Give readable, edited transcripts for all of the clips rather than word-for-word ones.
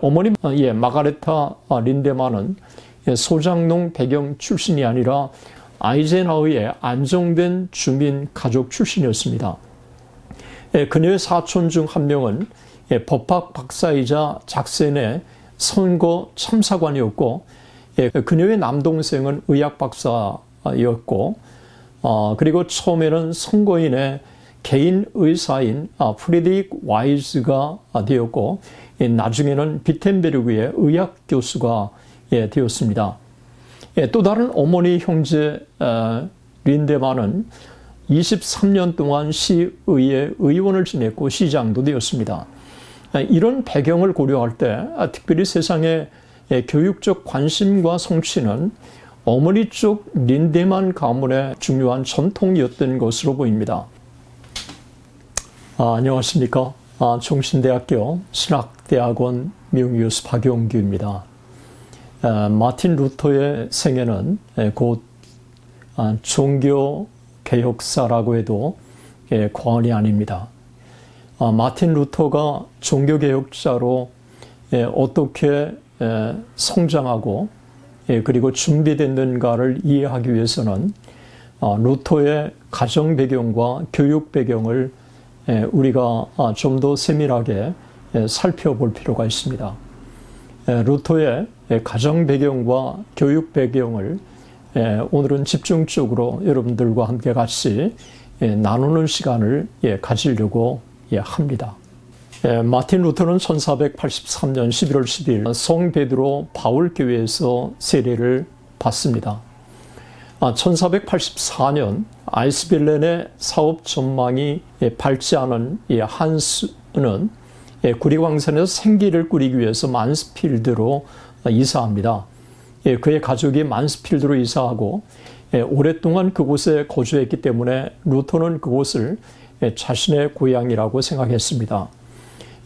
어머니 마가레타 린데만은 소장농 배경 출신이 아니라 아이젠하워의 안정된 주민 가족 출신이었습니다. 그녀의 사촌 중 한 명은 법학 박사이자 작센의 선거 참사관이었고, 그녀의 남동생은 의학 박사였고, 그리고 처음에는 선거인의 개인 의사인 프리드리히 와이즈가 되었고, 나중에는 비텐베르그의 의학 교수가 되었습니다. 또 다른 어머니 형제 린데만은 23년 동안 시의회 의원을 지냈고 시장도 되었습니다. 이런 배경을 고려할 때 특별히 세상의 교육적 관심과 성취는 어머니 쪽 린데만 가문의 중요한 전통이었던 것으로 보입니다. 안녕하십니까. 종신대학교 신학대학원 명예교수 박용규입니다. 마틴 루터의 생애는 곧 종교개혁사라고 해도 과언이 아닙니다. 마틴 루터가 종교개혁자로 어떻게 성장하고 그리고 준비됐는가를 이해하기 위해서는 루터의 가정 배경과 교육 배경을 우리가 좀 더 세밀하게 살펴볼 필요가 있습니다. 루터의 가정 배경과 교육 배경을 오늘은 집중적으로 여러분들과 함께 같이 나누는 시간을 가지려고 합니다. 마틴 루터는 1483년 11월 10일 성 베드로 바울교회에서 세례를 받습니다. 1484년 아이스벨렌의 사업 전망이 밝지 않은 한스는 구리광산에서 생기를 꾸리기 위해서 만스필드로 이사합니다. 그의 가족이 만스필드로 이사하고 오랫동안 그곳에 거주했기 때문에 루터는 그곳을 자신의 고향이라고 생각했습니다.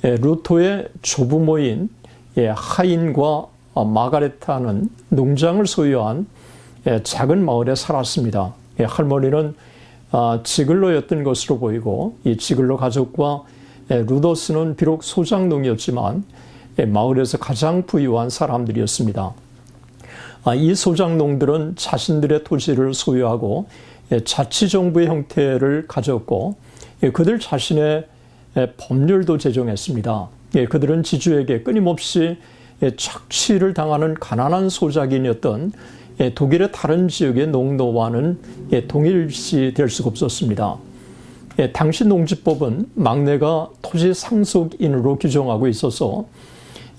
루터의 조부모인 하인과 마가레타는 농장을 소유한 작은 마을에 살았습니다. 할머니는 지글러였던 것으로 보이고 이 지글러 가족과 루더스는 비록 소장농이었지만 마을에서 가장 부유한 사람들이었습니다. 이 소장농들은 자신들의 토지를 소유하고 자치정부의 형태를 가졌고 그들 자신의 법률도 제정했습니다. 그들은 지주에게 끊임없이 착취를 당하는 가난한 소작인이었던 독일의 다른 지역의 농노와는 동일시 될 수가 없었습니다. 당시 농지법은 막내가 토지 상속인으로 규정하고 있어서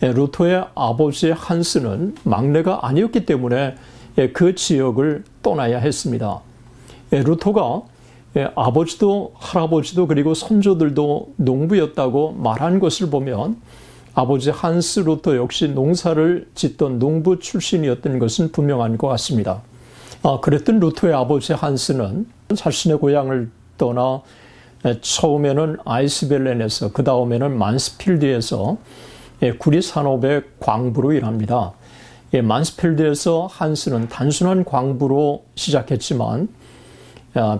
루터의 아버지 한스는 막내가 아니었기 때문에 그 지역을 떠나야 했습니다. 루터가 아버지도 할아버지도 그리고 손조들도 농부였다고 말한 것을 보면 아버지 한스 루터 역시 농사를 짓던 농부 출신이었던 것은 분명한 것 같습니다. 그랬던 루터의 아버지 한스는 자신의 고향을 떠나 처음에는 아이스벨렌에서 그 다음에는 만스필드에서 구리 산업의 광부로 일합니다. 만스필드에서 한스는 단순한 광부로 시작했지만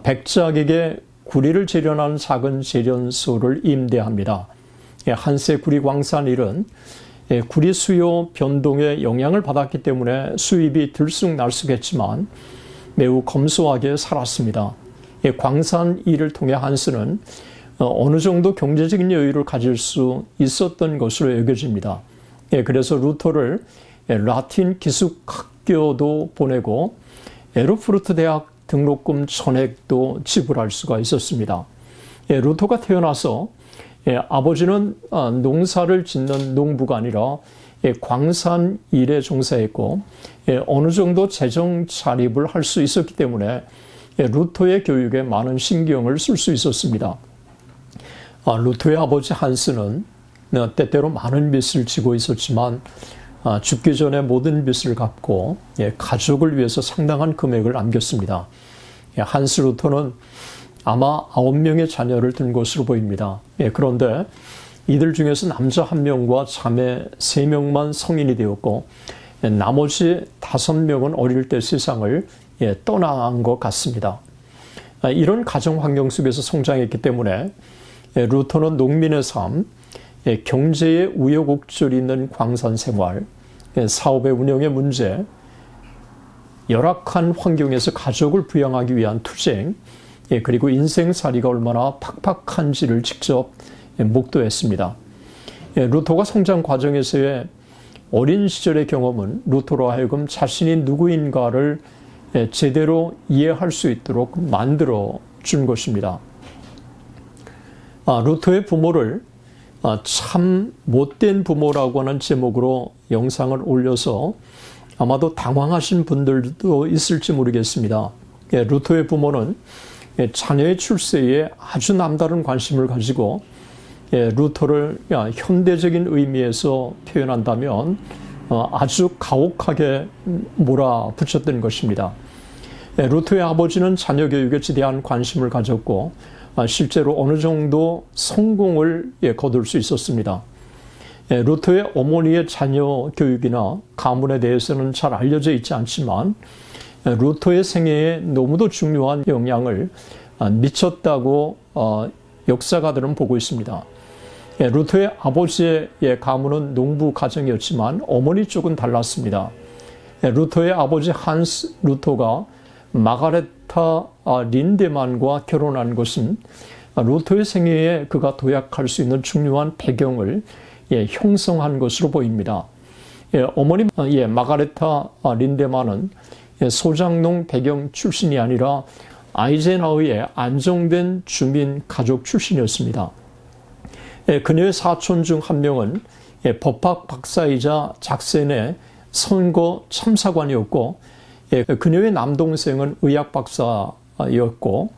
백작에게 구리를 재련하는 작은 재련소를 임대합니다. 한스의 구리 광산 일은 구리 수요 변동에 영향을 받았기 때문에 수입이 들쑥날쑥했지만 매우 검소하게 살았습니다. 광산 일을 통해 한스는 어느 정도 경제적인 여유를 가질 수 있었던 것으로 여겨집니다. 그래서 루터를 라틴 기숙학교도 보내고 에르푸르트 대학 등록금 전액도 지불할 수가 있었습니다. 루터가 태어나서 아버지는 농사를 짓는 농부가 아니라 광산 일에 종사했고 어느 정도 재정 자립을 할 수 있었기 때문에 루터의 교육에 많은 신경을 쓸 수 있었습니다. 루터의 아버지 한스는 때때로 많은 빚을 지고 있었지만 죽기 전에 모든 빚을 갚고 가족을 위해서 상당한 금액을 남겼습니다. 한스 루터는 아마 9명의 자녀를 둔 것으로 보입니다. 그런데 이들 중에서 남자 1명과 자매 3명만 성인이 되었고 나머지 5명은 어릴 때 세상을 떠난 것 같습니다. 이런 가정 환경 속에서 성장했기 때문에 루터는 농민의 삶, 경제에 우여곡절이 있는 광산 생활, 사업의 운영의 문제, 열악한 환경에서 가족을 부양하기 위한 투쟁, 그리고 인생살이가 얼마나 팍팍한지를 직접 목도했습니다. 루터가 성장 과정에서의 어린 시절의 경험은 루터로 하여금 자신이 누구인가를 제대로 이해할 수 있도록 만들어 준 것입니다. 루터의 부모를 참 못된 부모라고 하는 제목으로 영상을 올려서 아마도 당황하신 분들도 있을지 모르겠습니다. 루터의 부모는 자녀의 출세에 아주 남다른 관심을 가지고 루터를 현대적인 의미에서 표현한다면 아주 가혹하게 몰아붙였던 것입니다. 루터의 아버지는 자녀 교육에 지대한 관심을 가졌고 실제로 어느 정도 성공을 거둘 수 있었습니다. 루터의 어머니의 자녀 교육이나 가문에 대해서는 잘 알려져 있지 않지만 루터의 생애에 너무도 중요한 영향을 미쳤다고 역사가들은 보고 있습니다. 루터의 아버지의 가문은 농부 가정이었지만 어머니 쪽은 달랐습니다. 루터의 아버지 한스 루터가 마가레타 린데만과 결혼한 것은 루터의 생애에 그가 도약할 수 있는 중요한 배경을 형성한 것으로 보입니다. 어머니 마가레타 린데만은 소장농 배경 출신이 아니라 아이젠하우의 안정된 주민 가족 출신이었습니다. 그녀의 사촌 중 한 명은 법학 박사이자 작센의 선거 참사관이었고 그녀의 남동생은 의학 박사였고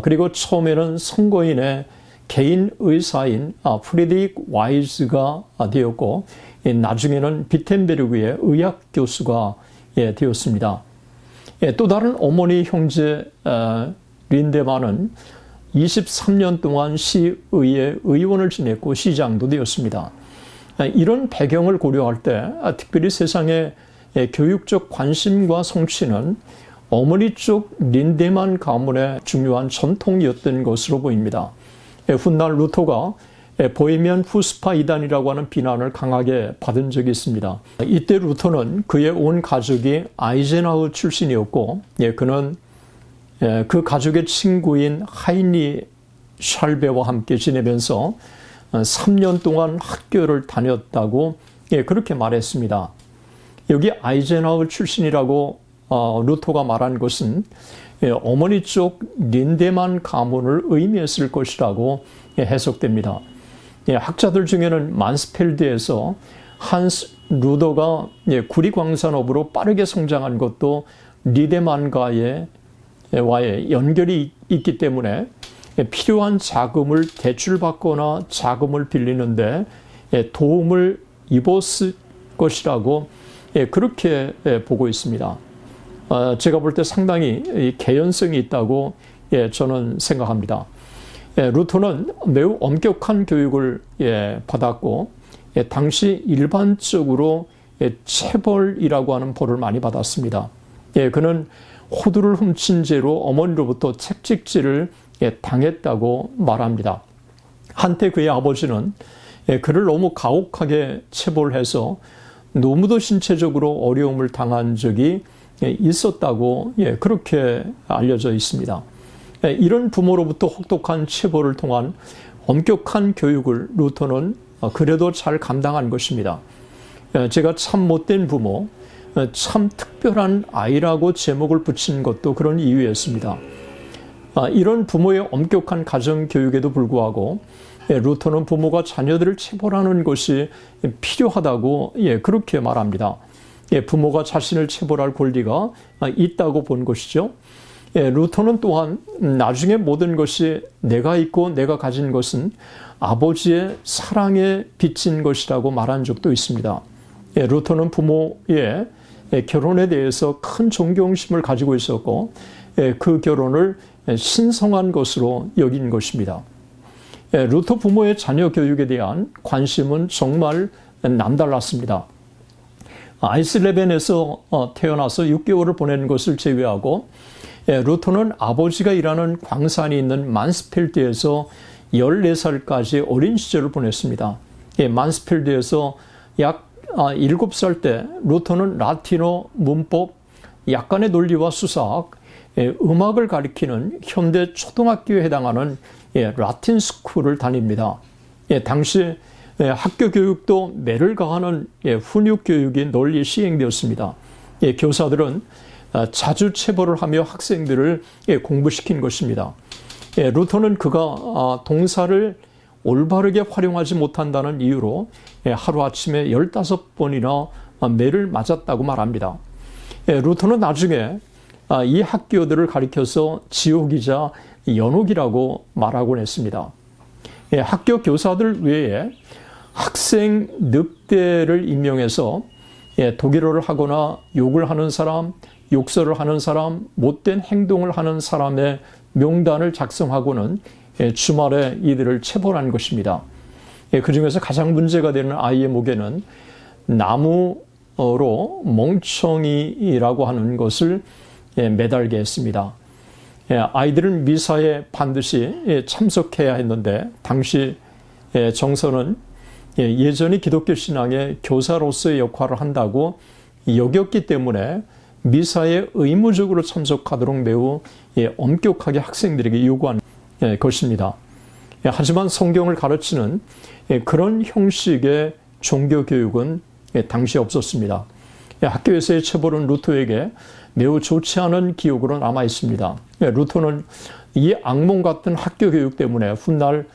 그리고 처음에는 선거인의 개인 의사인 프리드리히 와이즈가 되었고 나중에는 비텐베르그의 의학 교수가 되었습니다. 또 다른 어머니 형제 린데만은 23년 동안 시의회 의원을 지냈고 시장도 되었습니다. 이런 배경을 고려할 때 특별히 세상의 교육적 관심과 성취는 어머니 쪽 린데만 가문의 중요한 전통이었던 것으로 보입니다. 훗날 루터가 보헤미안 후스파 이단이라고 하는 비난을 강하게 받은 적이 있습니다. 이때 루터는 그의 온 가족이 아이젠하우 출신이었고 그는 그 가족의 친구인 하이니 샬베와 함께 지내면서 3년 동안 학교를 다녔다고 그렇게 말했습니다. 여기 아이젠하우 출신이라고 루터가 말한 것은 어머니 쪽 린데만 가문을 의미했을 것이라고 해석됩니다. 학자들 중에는 만스펠드에서 한스 루더가 구리광산업으로 빠르게 성장한 것도 린데만과의 연결이 있기 때문에 필요한 자금을 대출받거나 자금을 빌리는데 도움을 입었을 것이라고 그렇게 보고 있습니다. 제가 볼 때 상당히 개연성이 있다고 저는 생각합니다. 루터는 매우 엄격한 교육을 받았고 당시 일반적으로 체벌이라고 하는 벌을 많이 받았습니다. 그는 호두를 훔친 죄로 어머니로부터 채찍질을 당했다고 말합니다. 한때 그의 아버지는 그를 너무 가혹하게 체벌해서 너무도 신체적으로 어려움을 당한 적이 있었다고 그렇게 알려져 있습니다. 이런 부모로부터 혹독한 체벌을 통한 엄격한 교육을 루터는 그래도 잘 감당한 것입니다. 제가 참 못된 부모, 참 특별한 아이라고 제목을 붙인 것도 그런 이유였습니다. 이런 부모의 엄격한 가정교육에도 불구하고 루터는 부모가 자녀들을 체벌하는 것이 필요하다고 그렇게 말합니다. 부모가 자신을 체벌할 권리가 있다고 본 것이죠. 루터는 또한 나중에 모든 것이 내가 있고 내가 가진 것은 아버지의 사랑에 비친 것이라고 말한 적도 있습니다. 루터는 부모의 결혼에 대해서 큰 존경심을 가지고 있었고 그 결혼을 신성한 것으로 여긴 것입니다. 루터 부모의 자녀 교육에 대한 관심은 정말 남달랐습니다. 아이슬레벤에서 태어나서 6개월을 보낸 것을 제외하고 루터는 아버지가 일하는 광산이 있는 만스펠드에서 14살까지 어린 시절을 보냈습니다. 만스필드에서 약 7살 때 루터는 라틴어 문법, 약간의 논리와 수사학, 음악을 가리키는 현대 초등학교에 해당하는 라틴 스쿨을 다닙니다. 당시 학교 교육도 매를 가하는 훈육 교육이 널리 시행되었습니다. 교사들은 자주 체벌을 하며 학생들을 공부시킨 것입니다. 루터는 그가 동사를 올바르게 활용하지 못한다는 이유로 하루아침에 15번이나 매를 맞았다고 말합니다. 루터는 나중에 이 학교들을 가리켜서 지옥이자 연옥이라고 말하곤 했습니다. 학교 교사들 외에 학생 늑대를 임명해서 독일어를 하거나 욕을 하는 사람, 욕설을 하는 사람, 못된 행동을 하는 사람의 명단을 작성하고는 주말에 이들을 체벌한 것입니다. 그 중에서 가장 문제가 되는 아이의 목에는 나무로 멍청이라고 하는 것을 매달게 했습니다. 아이들은 미사에 반드시 참석해야 했는데 당시 정서는 예전이 기독교 신앙의 교사로서의 역할을 한다고 여겼기 때문에 미사에 의무적으로 참석하도록 매우 엄격하게 학생들에게 요구한 것입니다. 하지만 성경을 가르치는 그런 형식의 종교교육은 당시 없었습니다. 학교에서의 체벌은 루터에게 매우 좋지 않은 기억으로 남아 있습니다. 루터는 이 악몽 같은 학교 교육 때문에 훗날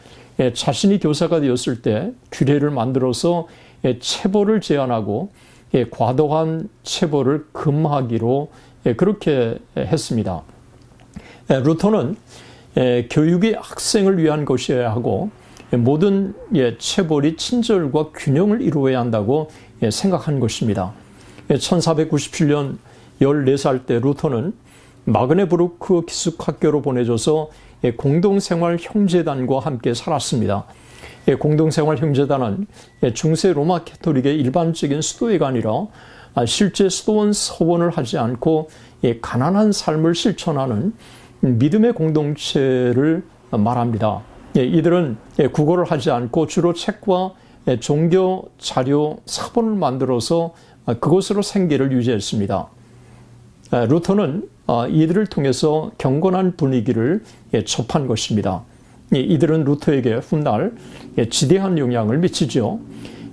자신이 교사가 되었을 때 규례를 만들어서 체벌을 제한하고 과도한 체벌을 금하기로 그렇게 했습니다. 루터는 교육이 학생을 위한 것이어야 하고 모든 체벌이 친절과 균형을 이루어야 한다고 생각한 것입니다. 1497년 14살 때 루터는 마그네부르크 기숙학교로 보내져서 공동생활 형제단과 함께 살았습니다. 공동생활 형제단은 중세 로마 캐토릭의 일반적인 수도회가 아니라 실제 수도원 서원을 하지 않고 가난한 삶을 실천하는 믿음의 공동체를 말합니다. 이들은 국어를 하지 않고 주로 책과 종교 자료 사본을 만들어서 그것으로 생계를 유지했습니다. 루터는 이들을 통해서 경건한 분위기를 접한 것입니다. 이들은 루터에게 훗날 지대한 영향을 미치죠.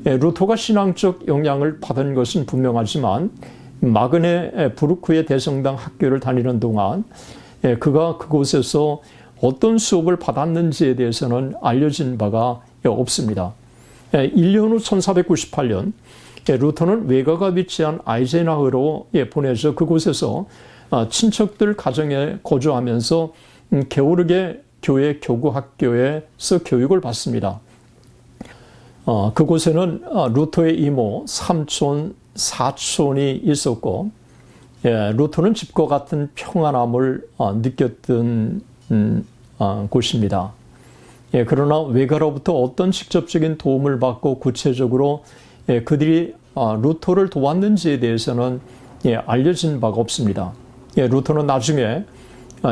루터가 신앙적 영향을 받은 것은 분명하지만 마그네부르크의 대성당 학교를 다니는 동안 그가 그곳에서 어떤 수업을 받았는지에 대해서는 알려진 바가 없습니다. 1년 후 1498년 루터는 외가가 위치한 아이젠하우로 보내져 그곳에서 친척들 가정에 거주하면서 게오르게 교회 교구학교에서 교육을 받습니다. 그곳에는 루터의 이모, 삼촌, 사촌이 있었고 루터는 집과 같은 평안함을 느꼈던 곳입니다. 그러나 외가로부터 어떤 직접적인 도움을 받고 구체적으로 그들이 루터를 도왔는지에 대해서는 알려진 바가 없습니다. 루터는 나중에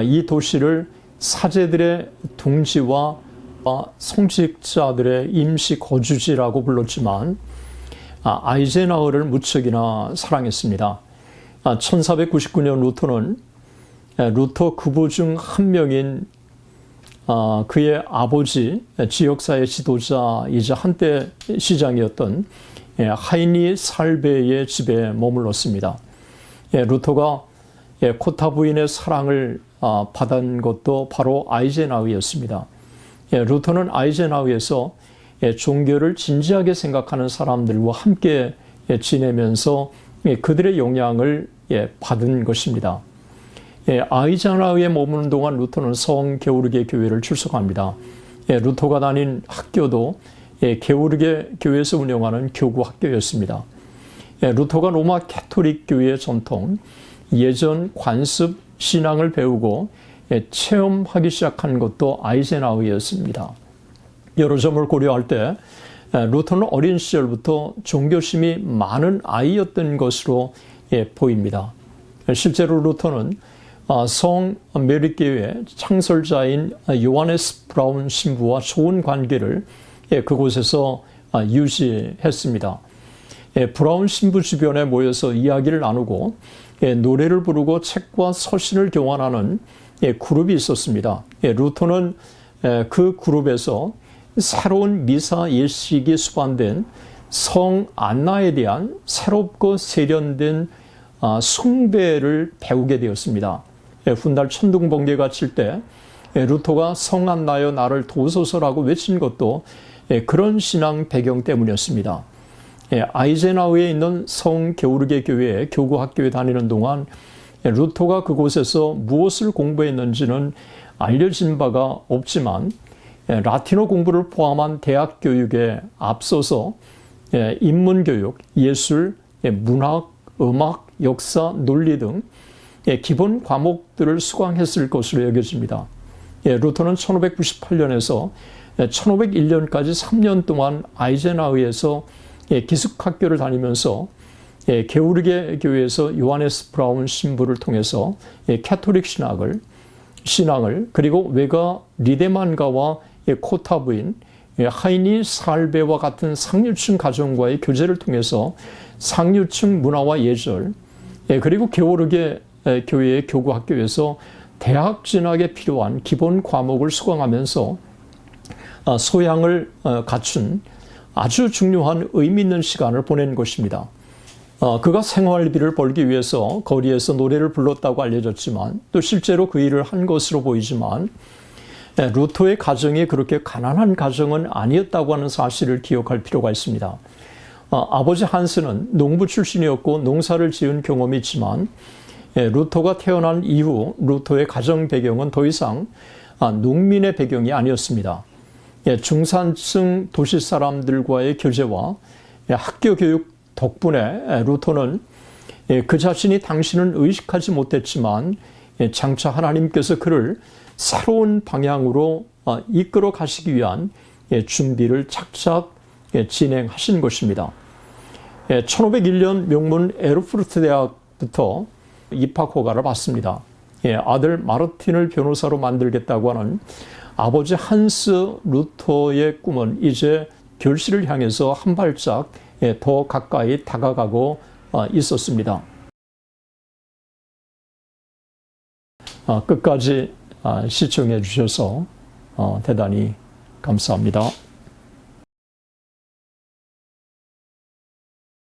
이 도시를 사제들의 둥지와 성직자들의 임시 거주지라고 불렀지만 아이젠하워를 무척이나 사랑했습니다. 1499년 루터는 루터 부부 중 한 명인 그의 아버지, 지역사회 지도자이자 한때 시장이었던 하이니 살베의 집에 머물렀습니다. 루터가 코타 부인의 사랑을 받은 것도 바로 아이젠하우였습니다. 루터는 아이젠하우에서 종교를 진지하게 생각하는 사람들과 함께 지내면서 그들의 영향을 받은 것입니다. 아이젠하우에 머무는 동안 루터는 성 게오르게 교회를 출석합니다. 루터가 다닌 학교도 게오르게 교회에서 운영하는 교구 학교였습니다. 루터가 로마 캐토릭 교회의 전통, 예전 관습 신앙을 배우고 체험하기 시작한 것도 아이젠하우였습니다. 여러 점을 고려할 때 루터는 어린 시절부터 종교심이 많은 아이였던 것으로 보입니다. 실제로 루터는 성 메리교회 창설자인 요하네스 브라운 신부와 좋은 관계를 그곳에서 유지했습니다. 브라운 신부 주변에 모여서 이야기를 나누고 노래를 부르고 책과 서신을 교환하는 그룹이 있었습니다. 루터는 그 그룹에서 새로운 미사 예식이 수반된 성 안나에 대한 새롭고 세련된 숭배를 배우게 되었습니다. 훗날 천둥번개가 칠 때 루터가 성 안나여 나를 도우소서라고 외친 것도 그런 신앙 배경 때문이었습니다. 아이젠하우에 있는 성 게오르게 교회 교구학교에 다니는 동안 루터가 그곳에서 무엇을 공부했는지는 알려진 바가 없지만 라틴어 공부를 포함한 대학 교육에 앞서서 인문교육, 예술, 문학, 음악, 역사, 논리 등 기본 과목들을 수강했을 것으로 여겨집니다. 루터는 1598년에서 1501년까지 3년 동안 아이젠하우에서 기숙학교를 다니면서 게오르게 교회에서 요하네스 브라운 신부를 통해서 캐톨릭 신앙을 그리고 외가 리데만가와 코타부인 하이니 살베와 같은 상류층 가정과의 교제를 통해서 상류층 문화와 예절 그리고 게오르게 교회의 교구학교에서 대학 진학에 필요한 기본 과목을 수강하면서 소양을 갖춘 아주 중요한 의미 있는 시간을 보낸 것입니다. 그가 생활비를 벌기 위해서 거리에서 노래를 불렀다고 알려졌지만 또 실제로 그 일을 한 것으로 보이지만 루터의 가정이 그렇게 가난한 가정은 아니었다고 하는 사실을 기억할 필요가 있습니다. 아버지 한스는 농부 출신이었고 농사를 지은 경험이 있지만 루터가 태어난 이후 루터의 가정 배경은 더 이상 농민의 배경이 아니었습니다. 중산층 도시 사람들과의 교제와 학교 교육 덕분에 루터는 그 자신이 당신은 의식하지 못했지만 장차 하나님께서 그를 새로운 방향으로 이끌어 가시기 위한 준비를 착착 진행하신 것입니다. 1501년 명문 에르푸르트 대학부터 입학 허가를 받습니다. 아들 마르틴을 변호사로 만들겠다고 하는 아버지 한스 루터의 꿈은 이제 결실을 향해서 한 발짝 더 가까이 다가가고 있었습니다. 끝까지 시청해 주셔서 대단히 감사합니다.